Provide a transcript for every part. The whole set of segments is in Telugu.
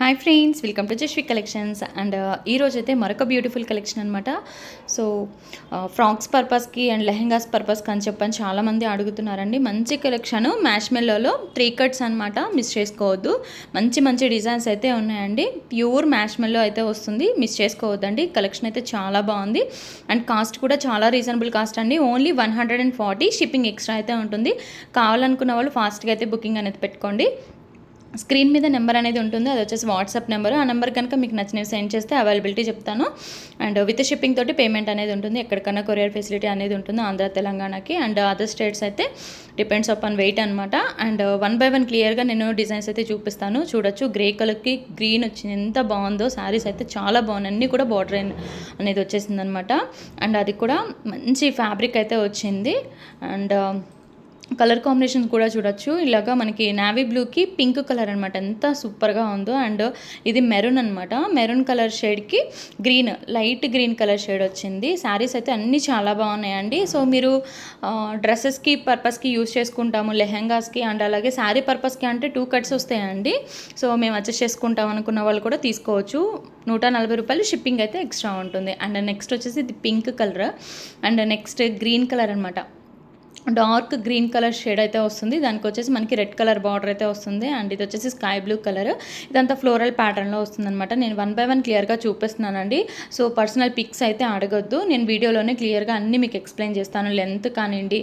Hi friends, welcome to Jasvi collections. And ఈరోజు అయితే మరొక బ్యూటిఫుల్ కలెక్షన్ అనమాట. సో ఫ్రాక్స్ పర్పస్కి అండ్ లెహెంగాస్ పర్పస్కి అని చెప్పని చాలామంది అడుగుతున్నారండి. మంచి కలెక్షన్ మ్యాష్ మెల్లోలో 3 కట్స్ అనమాట, మిస్ చేసుకోవద్దు. మంచి మంచి డిజైన్స్ అయితే ఉన్నాయండి. ప్యూర్ మ్యాష్ మెల్లో అయితే వస్తుంది, మిస్ చేసుకోవద్దండి. కలెక్షన్ అయితే చాలా బాగుంది అండ్ కాస్ట్ కూడా చాలా రీజనబుల్ కాస్ట్ అండి. ఓన్లీ 140, షిప్పింగ్ ఎక్స్ట్రా అయితే ఉంటుంది. కావాలనుకున్న వాళ్ళు ఫాస్ట్గా అయితే బుకింగ్ అనేది పెట్టుకోండి. స్క్రీన్ మీద నెంబర్ అనేది ఉంటుంది, అది వచ్చేసి వాట్సాప్ నెంబర్. ఆ నెంబర్ కనుక మీకు నచ్చినవి సెండ్ చేస్తే అవైలబిలిటీ చెప్తాను. అండ్ విత్ షిప్పింగ్ తోటి పేమెంట్ అనేది ఉంటుంది. ఎక్కడికన్నా కొరియర్ ఫెసిలిటీ అనేది ఉంటుంది ఆంధ్ర తెలంగాణకి. అండ్ అదర్ స్టేట్స్ అయితే డిపెండ్స్ అపాన్ వెయిట్ అనమాట. అండ్ 1 by 1 క్లియర్గా నేను డిజైన్స్ అయితే చూపిస్తాను. చూడొచ్చు, గ్రే కలర్కి గ్రీన్ వచ్చింది, ఎంత బాగుందో. శారీస్ అయితే చాలా బాగున్నాయి, అన్నీ కూడా బార్డర్ అనేది వచ్చేసింది అనమాట. అండ్ అది కూడా మంచి ఫ్యాబ్రిక్ అయితే వచ్చింది. అండ్ కలర్ కాంబినేషన్ కూడా చూడొచ్చు. ఇలాగా మనకి నావీ బ్లూకి పింక్ కలర్ అనమాట, ఎంత సూపర్గా ఉందో. అండ్ ఇది మెరూన్ అనమాట, మెరూన్ కలర్ షేడ్కి green, light green colour shade వచ్చింది. శారీస్ అయితే అన్నీ చాలా బాగున్నాయండి. సో మీరు డ్రెస్సెస్కి పర్పస్కి యూస్ చేసుకుంటాము, లెహెంగాస్కి అండ్ అలాగే శారీ పర్పస్కి అంటే 2 కట్స్ వస్తాయండి. సో మేము అడ్జస్ట్ చేసుకుంటాం అనుకున్న వాళ్ళు కూడా తీసుకోవచ్చు. 140 రూపాయలు షిప్పింగ్ అయితే ఎక్స్ట్రా ఉంటుంది. అండ్ నెక్స్ట్ వచ్చేసి ఇది pink colour and next green colour అనమాట. డార్క్ గ్రీన్ కలర్ షేడ్ అయితే వస్తుంది. దానికి వచ్చేసి మనకి రెడ్ కలర్ బార్డర్ అయితే వస్తుంది. అండ్ ఇది వచ్చేసి స్కై బ్లూ కలర్, ఇదంతా ఫ్లోరల్ ప్యాటర్న్లో వస్తుంది అనమాట. నేను 1 by 1 క్లియర్గా చూపిస్తున్నానండి. సో పర్సనల్ పిక్స్ అయితే అడగొద్దు, నేను వీడియోలోనే క్లియర్గా అన్నీ మీకు ఎక్స్ప్లెయిన్ చేస్తాను. లెంత్ కానివ్వండి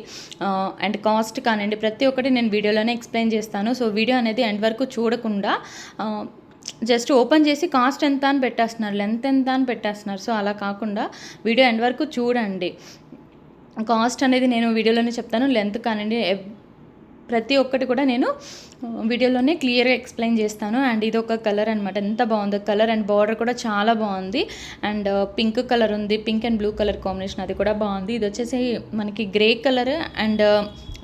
అండ్ కాస్ట్ కానివ్వండి, ప్రతి ఒక్కటి నేను వీడియోలోనే ఎక్స్ప్లెయిన్ చేస్తాను. సో వీడియో అనేది ఎండ్ వరకు చూడకుండా జస్ట్ ఓపెన్ చేసి కాస్ట్ ఎంత అని పెట్టేస్తున్నారు, లెంత్ ఎంత అని పెట్టేస్తున్నారు. సో అలా కాకుండా వీడియో ఎండ్ వరకు చూడండి. కాస్ట్ అనేది నేను వీడియోలోనే చెప్తాను, లెంత్ కానివ్వండి ప్రతి ఒక్కటి కూడా నేను వీడియోలోనే క్లియర్గా ఎక్స్ప్లెయిన్ చేస్తాను. అండ్ ఇది ఒక కలర్ అనమాట, ఎంత బాగుందో కలర్. అండ్ బార్డర్ కూడా చాలా బాగుంది. అండ్ పింక్ కలర్ ఉంది, pink and blue colour combination, అది కూడా బాగుంది. ఇది వచ్చేసి మనకి grey colour and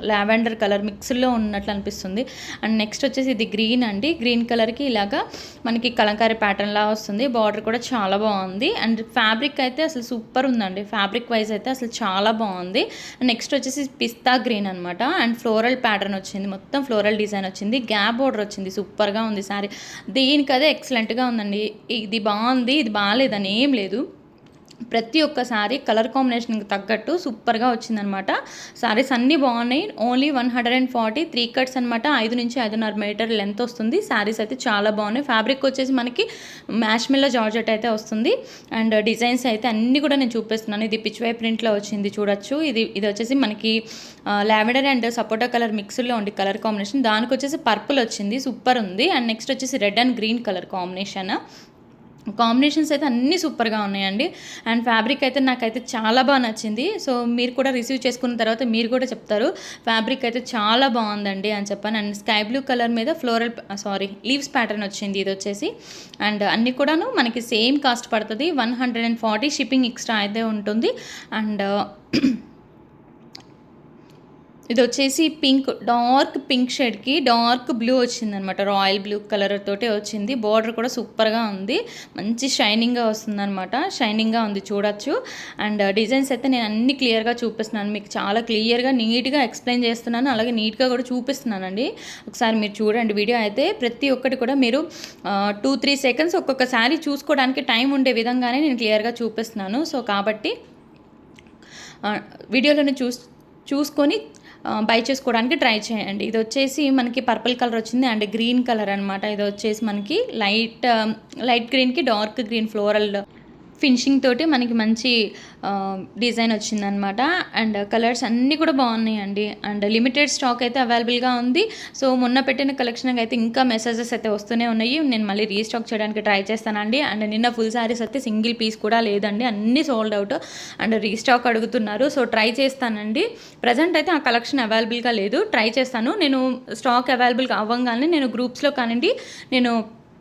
lavender colour మిక్స్లో ఉన్నట్లు అనిపిస్తుంది. అండ్ నెక్స్ట్ వచ్చేసి ఇది గ్రీన్ అండి, గ్రీన్ కలర్కి ఇలాగా మనకి కలంకారీ ప్యాటర్న్లా వస్తుంది. బార్డర్ కూడా చాలా బాగుంది. అండ్ ఫ్యాబ్రిక్ అయితే అసలు సూపర్ ఉందండి, ఫ్యాబ్రిక్ వైజ్ అయితే అసలు చాలా బాగుంది. నెక్స్ట్ వచ్చేసి పిస్తా గ్రీన్ అనమాట. అండ్ ఫ్లోరల్ ప్యాటర్న్ వచ్చింది, మొత్తం ఫ్లోరల్ డిజైన్ వచ్చింది, గ్యాప్ బార్డర్ వచ్చింది, సూపర్గా ఉంది శారీ. దీనికదే ఎక్సలెంట్గా ఉందండి. ఇది బాగుంది, ఇది బాగాలేదని ఏం లేదు. ప్రతి ఒక్క శారీ కలర్ కాంబినేషన్కి తగ్గట్టు సూపర్గా వచ్చిందనమాట. శారీస్ అన్నీ బాగున్నాయి. ఓన్లీ 140, 3 కట్స్ అనమాట. 5 నుంచి 5.5 మీటర్ లెంత్ వస్తుంది. శారీస్ అయితే చాలా బాగున్నాయి. ఫ్యాబ్రిక్ వచ్చేసి మనకి మ్యాష్ మెల్లో జార్జెట్ అయితే వస్తుంది. అండ్ డిజైన్స్ అయితే అన్నీ కూడా నేను చూపిస్తున్నాను. ఇది పిచ్ వై ప్రింట్లో వచ్చింది, చూడొచ్చు. ఇది వచ్చేసి మనకి లావెండర్ అండ్ సపోటా కలర్ మిక్స్లో ఉండి కలర్ కాంబినేషన్, దానికి వచ్చేసి పర్పుల్ వచ్చింది, సూపర్ ఉంది. అండ్ నెక్స్ట్ వచ్చేసి red and green colour combinations అయితే అన్నీ సూపర్గా ఉన్నాయండి. అండ్ ఫ్యాబ్రిక్ అయితే నాకైతే చాలా బాగా నచ్చింది. సో మీరు కూడా రిసీవ్ చేసుకున్న తర్వాత మీరు కూడా చెప్తారు ఫ్యాబ్రిక్ అయితే చాలా బాగుందండి అని చెప్పాను. అండ్ స్కై బ్లూ కలర్ మీద లీవ్స్ ప్యాటర్న్ వచ్చింది ఇది వచ్చేసి. అండ్ అన్నీ కూడాను మనకి సేమ్ కాస్ట్ పడుతుంది, 140, షిప్పింగ్ ఎక్స్ట్రా అయితే ఉంటుంది. అండ్ ఇది వచ్చేసి డార్క్ పింక్ షేడ్కి డార్క్ బ్లూ వచ్చిందనమాట, రాయల్ బ్లూ కలర్ తోటి వచ్చింది. బార్డర్ కూడా సూపర్గా ఉంది, మంచి షైనింగ్గా వస్తుందన్నమాట, షైనింగ్గా ఉంది, చూడొచ్చు. అండ్ డిజైన్స్ అయితే నేను అన్ని క్లియర్గా చూపిస్తున్నాను, మీకు చాలా క్లియర్గా నీట్గా ఎక్స్ప్లెయిన్ చేస్తున్నాను, అలాగే నీట్గా కూడా చూపిస్తున్నానండి. ఒకసారి మీరు చూడండి వీడియో అయితే. ప్రతి ఒక్కటి కూడా మీరు 2-3 సెకండ్స్ ఒక్కొక్కసారి చూసుకోవడానికి టైం ఉండే విధంగానే నేను క్లియర్గా చూపిస్తున్నాను. సో కాబట్టి వీడియోలోనే చూసుకొని బై చేసుకోవడానికి ట్రై చేయండి. ఇది వచ్చేసి మనకి పర్పుల్ కలర్ వచ్చింది అండ్ గ్రీన్ కలర్ అనమాట. ఇది వచ్చేసి మనకి లైట్ గ్రీన్కి డార్క్ గ్రీన్ ఫ్లోరల్ ఫినిషింగ్ తోటి మనకి మంచి డిజైన్ వచ్చిందనమాట. అండ్ కలర్స్ అన్నీ కూడా బాగున్నాయండి. అండ్ లిమిటెడ్ స్టాక్ అయితే అవైలబుల్గా ఉంది. సో మొన్న పెట్టిన కలెక్షన్ అయితే ఇంకా మెసేజెస్ అయితే వస్తూనే ఉన్నాయి, నేను మళ్ళీ రీస్టాక్ చేయడానికి ట్రై చేస్తానండి. అండ్ నిన్న ఫుల్ శారీస్ అయితే సింగిల్ పీస్ కూడా లేదండి, అన్నీ సోల్డ్ అవుట్. అండ్ రీస్టాక్ అడుగుతున్నారు, సో ట్రై చేస్తానండి. ప్రజెంట్ అయితే ఆ కలెక్షన్ అవైలబుల్గా లేదు, ట్రై చేస్తాను. నేను స్టాక్ అవైలబుల్గా అవ్వగానే నేను గ్రూప్స్లో కానివ్వండి నేను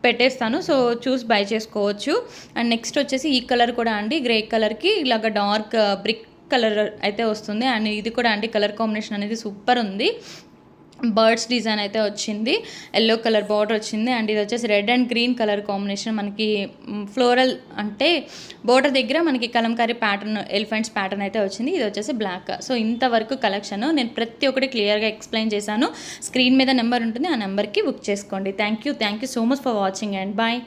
పెట్టేస్తాను, సో చూసి బై చేసుకోవచ్చు. అండ్ నెక్స్ట్ వచ్చేసి ఈ కలర్ కూడా అండి, గ్రే కలర్కి ఇలాగ డార్క్ బ్రిక్ కలర్ అయితే వస్తుంది. అండ్ ఇది కూడా అండి కలర్ కాంబినేషన్ అనేది సూపర్ ఉంది. బర్డ్స్ డిజైన్ అయితే వచ్చింది, ఎల్లో కలర్ బార్డర్ వచ్చింది. అండ్ ఇది వచ్చేసి red and green colour combination. మనకి ఫ్లోరల్ అంటే బోర్డర్ దగ్గర మనకి కలంకారీ ప్యాటర్న్, ఎలిఫెంట్స్ ప్యాటర్న్ అయితే వచ్చింది. ఇది వచ్చేసి బ్లాక్. సో ఇంతవరకు కలెక్షన్ నేను ప్రతి ఒక్కటి క్లియర్గా ఎక్స్ప్లెయిన్ చేశాను. స్క్రీన్ మీద నెంబర్ ఉంటుంది, ఆ నెంబర్కి బుక్ చేసుకోండి. Thank you so much for watching and bye.